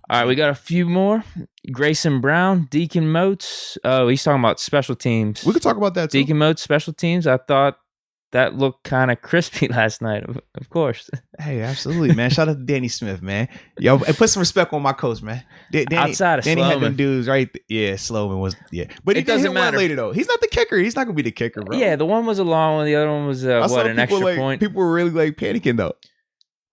All right, we got a few more. Grayson Brown, Deke and Moats. Oh, he's talking about special teams. We could talk about that too. Deke and Moats, special teams. I thought that looked kind of crispy last night, of course. Hey, absolutely, man. Shout out to Danny Smith, man. Yo, and put some respect on my coach, man. Outside of Danny Sloman. had them dudes right. Yeah, Sloman was. Yeah, but It doesn't matter later though. He's not the kicker. He's not gonna be the kicker, bro. Yeah, the one was a long one. The other one was an extra point. People were really like panicking though.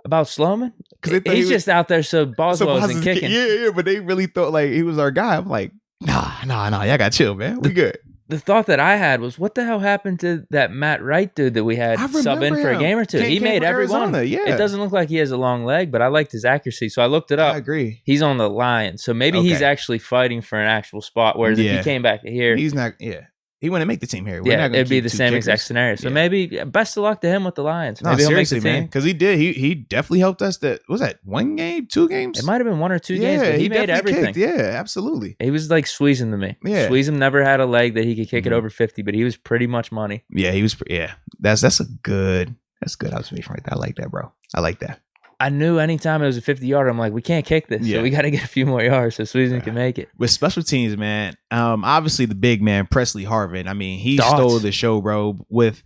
About Sloman? Because He's just out there so Boswell isn't kicking. Yeah, but they really thought like he was our guy. I'm like, nah, y'all got chill, man. We good. The thought that I had was, what the hell happened to that Matt Wright dude that we had sub in for a game or two? He made every one. Yeah. It doesn't look like he has a long leg, but I liked his accuracy. So I looked it up. I agree. He's on the Lions. So maybe he's actually fighting for an actual spot. Whereas if he came back here, he's not. Yeah. He wouldn't make the team here. It'd be the same exact scenario. So maybe best of luck to him with the Lions. Maybe he'll make the team. Man, because he did. He definitely helped us. Was that 1 game, 2 games? It might have been 1 or 2 games, but he made everything. Kicked. Yeah, absolutely. He was like Sweezum to me. Yeah. Sweezum never had a leg that he could kick it over 50, but he was pretty much money. Yeah, he was. Yeah, that's a good. That's good observation right there. I like that, bro. I like that. I knew anytime it was a 50-yarder, I'm like, we can't kick this. So we got to get a few more yards so Sweezum can make it. With special teams, man, obviously the big man, Pressley Harvin. I mean, he stole the show, bro, with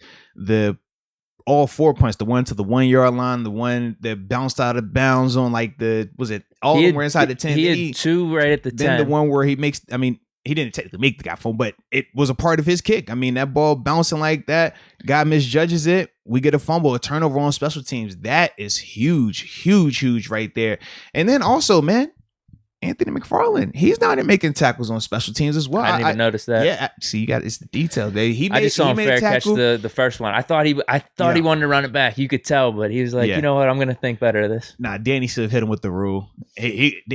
all 4 punts. The one to the 1 yard line, the one that bounced out of bounds on all of them were inside the 10. He had 2 right at the 10. Then the one where he makes, he didn't technically make the guy fall, but it was a part of his kick. I mean, that ball bouncing like that, guy misjudges it. We get a fumble, a turnover on special teams. That is huge, huge, huge right there. And then also, man, Anthony McFarland, he's not making tackles on special teams as well. I didn't even notice that. Yeah, see, it's the details. I just saw him fair catch the first one. I thought he wanted to run it back. You could tell, but he was like, you know what? I'm going to think better of this. Nah, Danny should have hit him with the rule.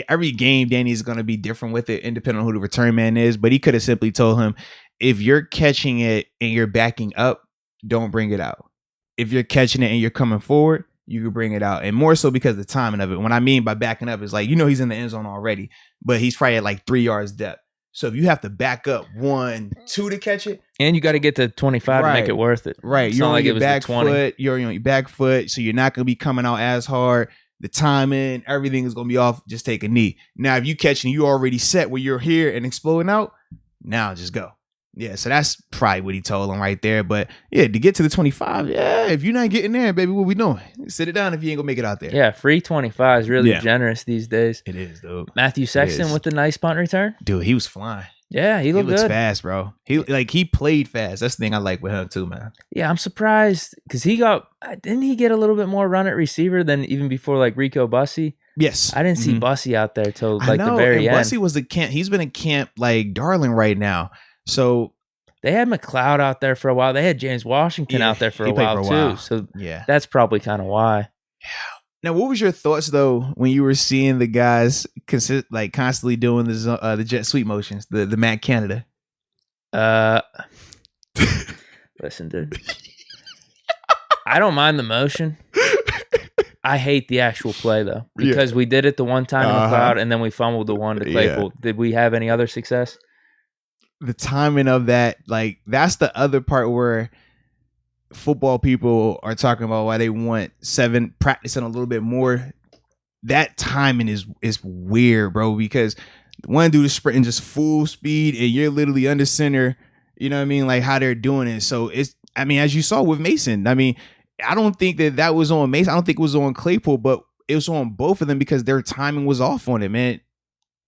Every game, Danny's going to be different with it, independent on who the return man is. But he could have simply told him, if you're catching it and you're backing up, don't bring it out. If you're catching it and you're coming forward, you can bring it out. And more so because the timing of it. What I mean by backing up is like, he's in the end zone already, but he's probably at like 3 yards depth. So if you have to back up 1, 2 to catch it. And you got to get to 25 to make it worth it. Right. You're on your back foot. You're on your back foot. So you're not going to be coming out as hard. The timing, everything is going to be off. Just take a knee. Now, if you catching, you already set where you're here and exploding out. Now just go. Yeah, so that's probably what he told him right there. But yeah, to get to the 25, if you're not getting there, baby, what we doing? Sit it down if you ain't gonna make it out there. Yeah, free 25 is really generous these days. It is, dude. Matthew Sexton with the nice punt return. Dude, he was flying. Yeah, he looked good. Fast, bro. He played fast. That's the thing I like with him too, man. Yeah, I'm surprised because didn't he get a little bit more run at receiver than even before like Rico Bussey? Yes. I didn't see Bussey out there till like the very end. Bussey was he's been in camp like darling right now. So they had McLeod out there for a while. They had James Washington out there for a while too. So that's probably kind of why. Yeah. Now, what was your thoughts though when you were seeing the guys constantly doing the jet sweep motions, the Matt Canada? Listen, dude. I don't mind the motion. I hate the actual play though because we did it the one time in McLeod and then we fumbled the one to Claypool. Did we have any other success? The timing of that, that's the other part where football people are talking about why they want 7 practicing a little bit more. That timing is weird, bro, because one dude is sprinting just full speed and you're literally under center. You know what I mean? Like how they're doing it. So as you saw with Mason, I don't think that was on Mason. I don't think it was on Claypool, but it was on both of them because their timing was off on it, man.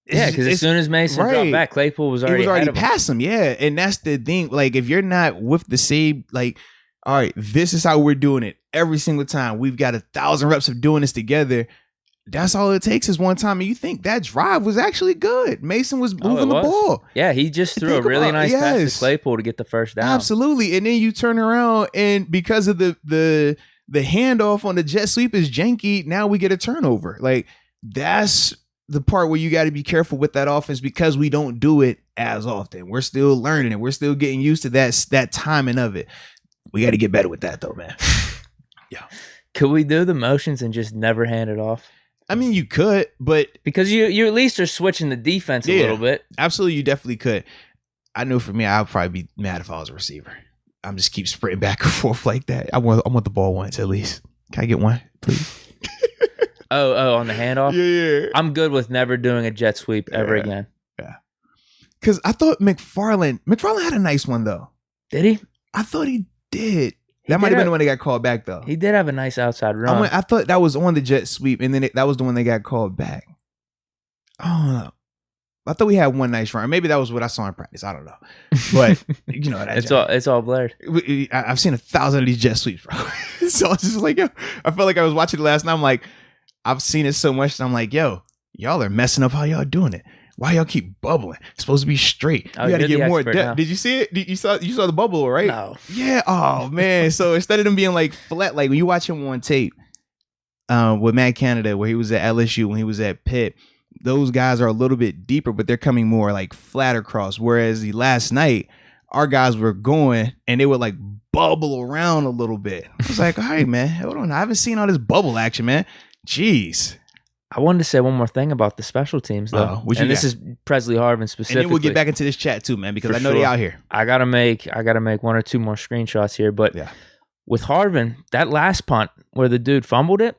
Yeah, because as soon as Mason dropped back, Claypool was already past him. Yeah, and that's the thing. Like, if you're not with the same, all right, this is how we're doing it every single time. We've got 1,000 reps of doing this together. That's all it takes is one time. And you think that drive was actually good. Mason was moving the ball. Yeah, he just threw a really nice pass to Claypool to get the first down. Absolutely. And then you turn around and because of the handoff on the jet sweep is janky, now we get a turnover. That's the part where you got to be careful with that offense because we don't do it as often. We're still learning it. We're still getting used to that timing of it. We got to get better with that though, man. Yeah. Could we do the motions and just never hand it off? You could, but because you at least are switching the defense a little bit. Absolutely, you definitely could. I know for me, I'd probably be mad if I was a receiver. I'm just keep sprinting back and forth like that. I want the ball once at least. Can I get one, please? Oh, on the handoff? Yeah. I'm good with never doing a jet sweep ever again. Yeah. Because I thought McFarland had a nice one, though. Did he? I thought he did. That might have been the one that got called back, though. He did have a nice outside run. I thought that was on the jet sweep, and then that was the one that got called back. I don't know. I thought we had one nice run. Maybe that was what I saw in practice. I don't know. But, you know, it's all blurred. I've seen 1,000 of these jet sweeps, bro. So it's just like, yo, I felt like I was watching it last night. I'm like, I've seen it so much. And I'm like, yo, y'all are messing up how y'all doing it. Why y'all keep bubbling? It's supposed to be straight. You got to get more depth. Did you see it? You saw the bubble, right? No. Yeah. Oh, man. So instead of them being like flat, like when you watch him on tape with Matt Canada, where he was at LSU, when he was at Pitt, those guys are a little bit deeper, but they're coming more like flat across. Whereas the last night, our guys were going and they would like bubble around a little bit. I was like, all right, man, hold on. I haven't seen all this bubble action, man. Jeez. I wanted to say one more thing about the special teams, though. And this is Pressley Harvin specifically. And then we'll get back into this chat too, man, because I know they out here. I gotta make one or two more screenshots here. But with Harvin, that last punt where the dude fumbled it,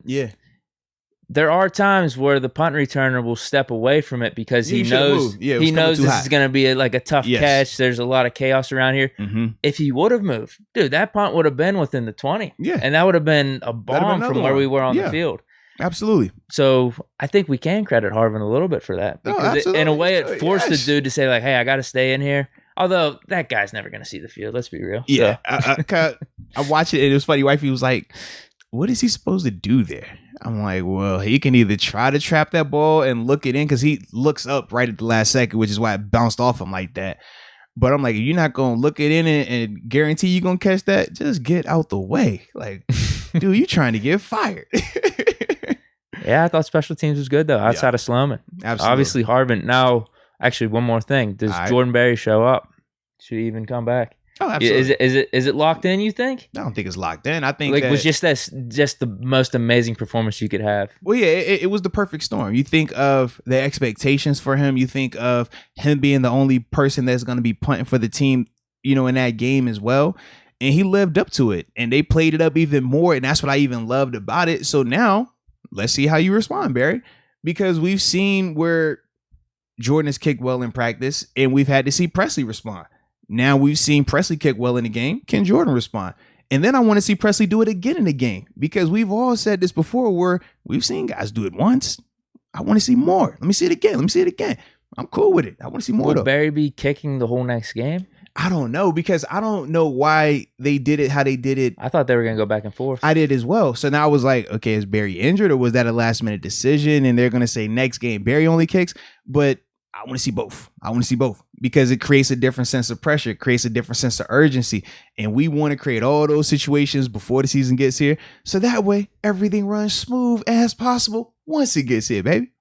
there are times where the punt returner will step away from it because he knows this is going to be a tough catch. There's a lot of chaos around here. Mm-hmm. If he would have moved, dude, that punt would have been within the 20. Yeah. And that would have been a bomb from where we were on the field. Absolutely. So I think we can credit Harvin a little bit for that. Because in a way, it forced the dude to say, like, hey, I got to stay in here. Although that guy's never going to see the field. Let's be real. Yeah. So. I watched it and it was funny. Wifey was like, what is he supposed to do there? I'm like, well, he can either try to trap that ball and look it in because he looks up right at the last second, which is why it bounced off him like that. But I'm like, if you're not going to look it in and guarantee you're going to catch that, just get out the way. Like, dude, you trying to get fired. Yeah, I thought special teams was good, though, outside of Sloman. Absolutely. Obviously, Harvin. Now, actually, one more thing. Does Jordan Berry show up? Should he even come back? Oh, absolutely. Is it locked in, you think? I don't think it's locked in. I think it was just the most amazing performance you could have. Well, yeah, it was the perfect storm. You think of the expectations for him. You think of him being the only person that's going to be punting for the team, in that game as well. And he lived up to it. And they played it up even more. And that's what I even loved about it. So now, let's see how you respond, Barry. Because we've seen where Jordan has kicked well in practice. And we've had to see Pressley respond. Now we've seen Pressley kick well in the game. Can Jordan respond? And then I want to see Pressley do it again in the game because we've all said this before where we've seen guys do it once. I want to see more. Let me see it again. I'm cool with it. I want to see more. Will Barry be kicking the whole next game? I don't know because I don't know why they did it, how they did it. I thought they were going to go back and forth. I did as well. So now I was like, okay, is Barry injured or was that a last minute decision? And they're going to say next game Barry only kicks. But I want to see both because it creates a different sense of pressure. It creates a different sense of urgency. And we want to create all those situations before the season gets here. So that way everything runs smooth as possible once it gets here, baby.